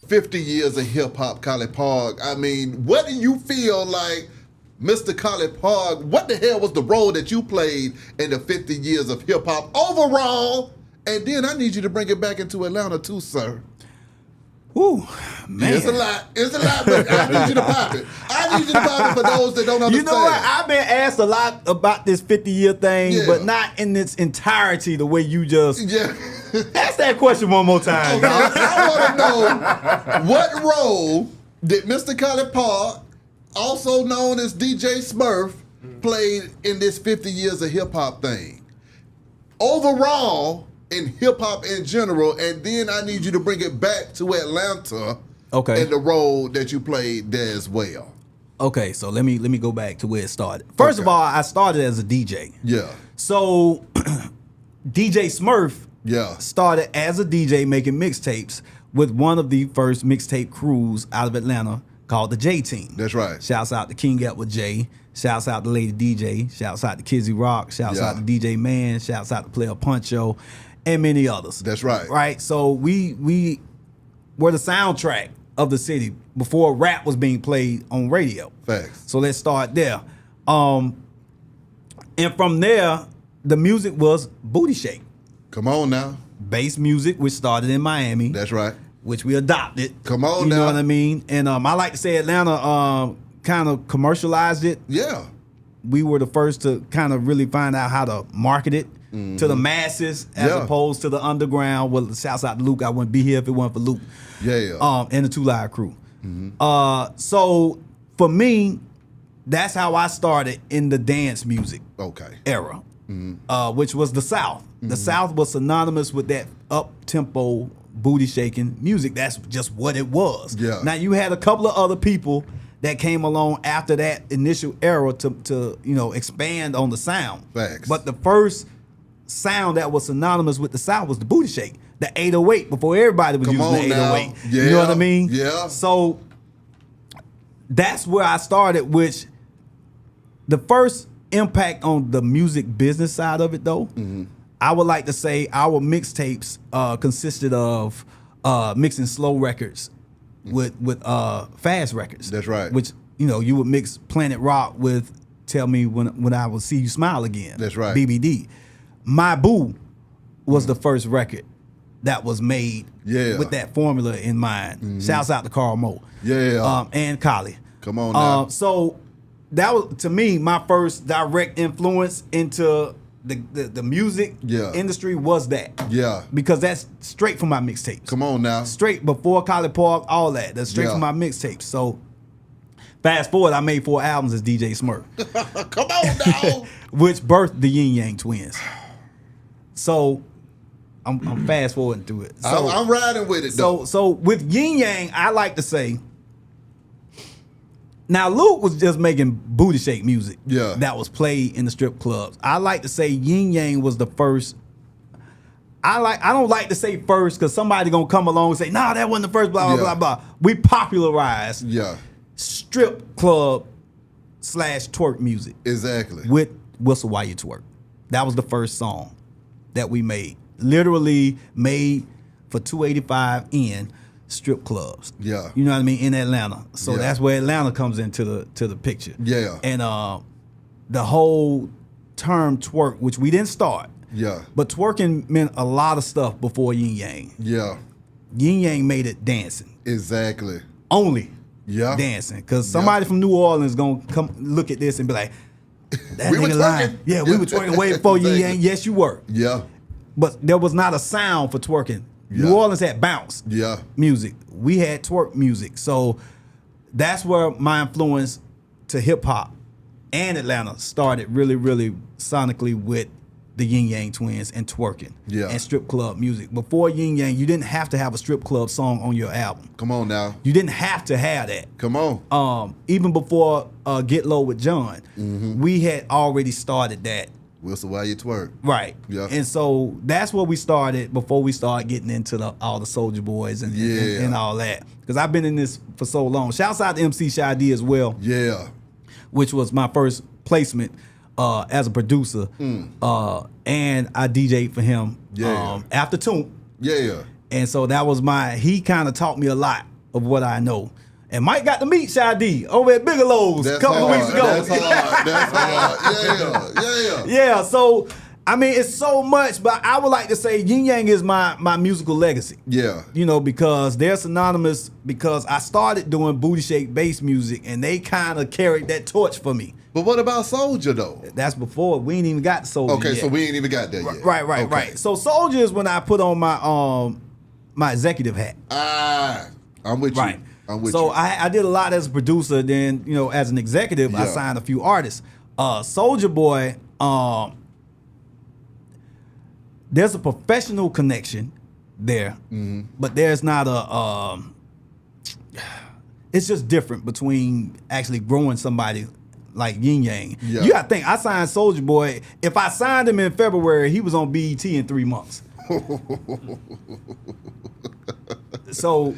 50 years of hip hop, ColliPark. I mean, what do you feel like, Mr. ColliPark? What the hell was the role that you played in the 50 years of hip hop overall? And then I need you to bring it back into Atlanta too, sir. Ooh, man. It's a lot. It's a lot, but I need you to pop it. I need you to pop it for those that don't understand. You know what? I've been asked a lot about this 50-year thing, Yeah. but not in its entirety the way you just... Yeah. Ask that question one more time. Okay, I want to know what role did Mr. ColliPark, also known as DJ Smurf, played in this 50 years of hip hop thing? Overall, in hip hop in general, and then I need you to bring it back to Atlanta. Okay. And the role that you played there as well. Okay, so let me go back to where it started. First of all, I started as a DJ. Yeah. So DJ Smurf Yeah. started as a DJ making mixtapes with one of the first mixtape crews out of Atlanta called the J Team. That's right. Shouts out to King Edward J. Shouts out to Lady DJ. Shouts out to Kizzy Rock. Shouts out to DJ Man. Shouts out to Player Puncho, and many others. That's right. Right. So we were the soundtrack of the city before rap was being played on radio. Facts. So let's start there. And from there, the music was booty shake. Come on now. Bass music, which started in Miami. That's right. Which we adopted. Come on you now. know what I mean? And I like to say Atlanta kind of commercialized it. Yeah. We were the first to kind of really find out how to market it to the masses as opposed to the underground. Well, shouts out to Luke. I wouldn't be here if it weren't for Luke. Yeah. And the 2 Live Crew. So for me, that's how I started in the dance music era, which was the South. The South was synonymous with that up-tempo, booty-shaking music. That's just what it was. Yeah. Now, you had a couple of other people that came along after that initial era to expand on the sound. Facts. But the first sound that was synonymous with the South was the booty shake, the 808, before everybody was using the 808. Yeah. You know what I mean? Yeah. So that's where I started, which the first impact on the music business side of it, though, I would like to say our mixtapes consisted of mixing slow records with fast records. That's right. Which, you would mix Planet Rock with Tell Me When I Will See You Smile Again. That's right. BBD. My Boo was the first record that was made with that formula in mind. Shouts out to Carl Moe. Yeah. And Collie. Come on now. So that was, to me, my first direct influence into the music industry was that. Yeah. Because that's straight from my mixtapes. Come on now. Straight before ColliPark, all that. That's straight from my mixtapes. So fast forward, I made 4 albums as DJ Smurf. Come on now. Which birthed the Ying Yang twins. So I'm fast forwarding through it. So, I'm riding with it though. So with Ying Yang, I like to say, now Luke was just making booty shake music that was played in the strip clubs. I like to say Ying Yang was the first. I don't like to say first because somebody gonna come along and say, nah, that wasn't the first, blah, blah, blah, blah. We popularized strip club / twerk music. Exactly. With Whistle While You Twerk. That was the first song that we made. Literally made for $285 in strip clubs. Yeah. You know what I mean? In Atlanta. So that's where Atlanta comes into the picture. Yeah. And the whole term twerk, which we didn't start. Yeah. But twerking meant a lot of stuff before Ying Yang. Yeah. Ying Yang made it dancing. Exactly. Only Yeah. dancing. Because somebody from New Orleans gonna come look at this and be like, that We were nigga twerking. lying. Yeah, we were twerking way before Ying Yang. Yes, you were. Yeah. But there was not a sound for twerking. New Orleans had bounce music. We had twerk music. So that's where my influence to hip hop and Atlanta started really, really sonically with the Ying Yang twins and twerking and strip club music. Before Ying Yang, you didn't have to have a strip club song on your album. Come on now. You didn't have to have that. Come on. Even before Get Low with John, we had already started that. Whistle While You Twerk. Right. Yeah. And so that's where we started before we started getting into all the Soulja Boys and all that. Because I've been in this for so long. Shouts out to MC Shy D as well. Yeah. Which was my first placement as a producer. And I DJ'd for him after Toomp. Yeah. And so that was he kind of taught me a lot of what I know. And Mike got to meet Shy D over at Bigelow's a couple of weeks ago. That's hard. Yeah. Yeah, so, I mean, it's so much, but I would like to say Ying Yang is my musical legacy. Yeah. You know, because they're synonymous, because I started doing booty shake bass music, and they kind of carried that torch for me. But what about Soulja, though? That's before. We ain't even got Soulja Okay, yet. so we ain't even got there yet. Right. So Soulja is when I put on my executive hat. I'm with you. Right. I'm with so you. I did a lot as a producer. Then, you know, as an executive, I signed a few artists. Soulja Boy, there's a professional connection there, but there's not it's just different between actually growing somebody like Ying Yang. Yeah. You gotta think, I signed Soulja Boy. If I signed him in February, he was on BET in 3 months. So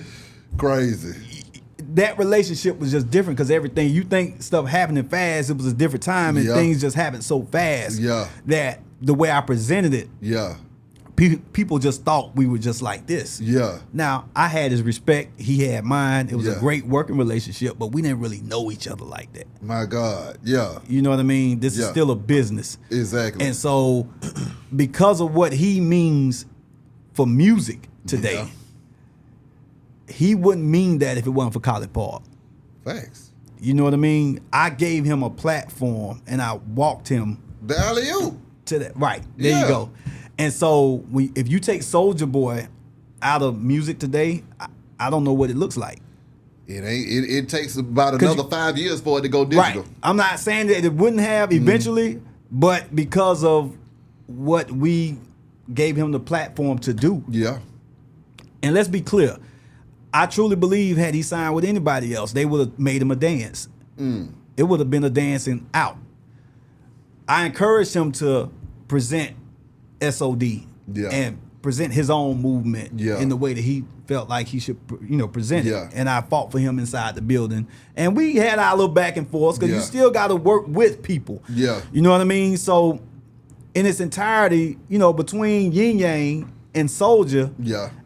crazy. That relationship was just different, because everything, you think stuff happening fast, it was a different time, and things just happened so fast that the way I presented it, people just thought we were just like this. Yeah. Now, I had his respect, he had mine. It was a great working relationship, but we didn't really know each other like that. My God, yeah. You know what I mean? This is still a business. Exactly. And so, because of what he means for music today, he wouldn't mean that if it wasn't for ColliPark. Thanks. You know what I mean? I gave him a platform, and I walked him the alley-oop to that. Right. There you go. And so if you take Soulja Boy out of music today, I don't know what it looks like. It takes about another 5 years for it to go digital. Right. I'm not saying that it wouldn't have eventually, but because of what we gave him the platform to do. Yeah. And let's be clear, I truly believe had he signed with anybody else, they would have made him a dance. It would have been a dancing out. I encouraged him to present SOD and present his own movement in the way that he felt like he should, present it. And I fought for him inside the building. And we had our little back and forth, because you still got to work with people. Yeah. You know what I mean? So in its entirety, between Ying Yang and Soulja,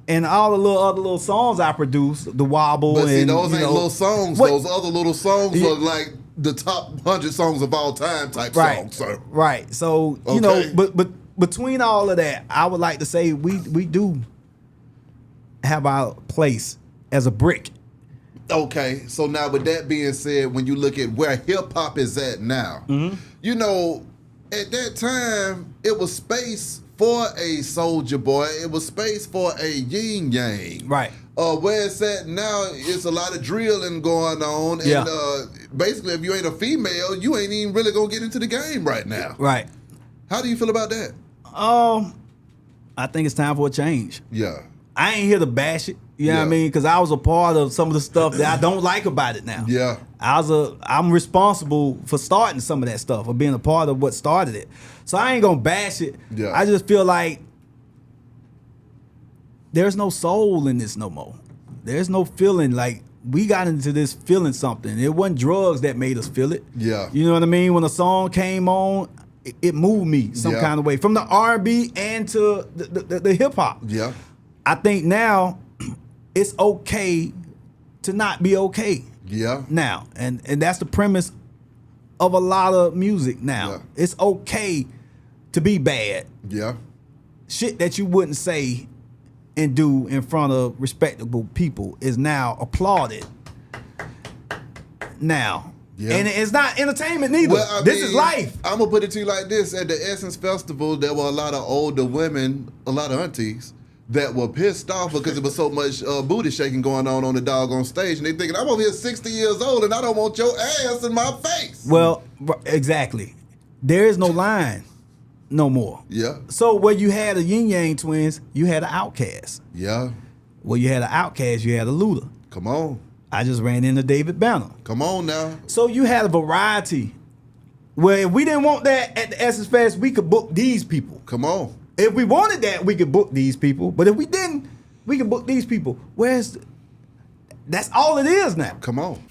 and all the other little songs I produced, the Wobble. But see, and those ain't little songs. Those other little songs are like the top 100 songs of all time type songs. So. Right. So but between all of that, I would like to say we do have our place as a brick. Okay. So now, with that being said, when you look at where hip hop is at now, at that time it was space for a Soulja Boy, it was space for a Ying Yang. Right. Where it's at now, it's a lot of drilling going on. And basically, if you ain't a female, you ain't even really going to get into the game right now. Right. How do you feel about that? I think it's time for a change. Yeah. I ain't here to bash it. You know what I mean? Because I was a part of some of the stuff that I don't like about it now. Yeah. I'm responsible for starting some of that stuff, or being a part of what started it. So I ain't gonna bash it. Yeah. I just feel like there's no soul in this no more. There's no feeling. Like, we got into this feeling something. It wasn't drugs that made us feel it. Yeah. You know what I mean? When a song came on, it moved me some kind of way, from the R&B and to the hip hop. Yeah. I think now it's okay to not be okay. Yeah. Now, and that's the premise of a lot of music now. Yeah. It's okay to be bad. Yeah. Shit that you wouldn't say and do in front of respectable people is now applauded. Now. Yeah. And it's not entertainment neither. Well, this is life. I'm going to put it to you like this. At the Essence Festival, there were a lot of older women, a lot of aunties, that were pissed off because there was so much booty shaking going on the doggone stage. And they thinking, I'm over here 60 years old and I don't want your ass in my face. Well, exactly. There is no line no more. Yeah. So where you had a Ying Yang twins, you had an Outcast. Yeah. Where you had an Outcast, you had a Luda. Come on. I just ran into David Banner. Come on now. So you had a variety. Where if we didn't want that at the Essence Fest, we could book these people. Come on. If we wanted that, we could book these people. But if we didn't, we could book these people. That's all it is now. Come on.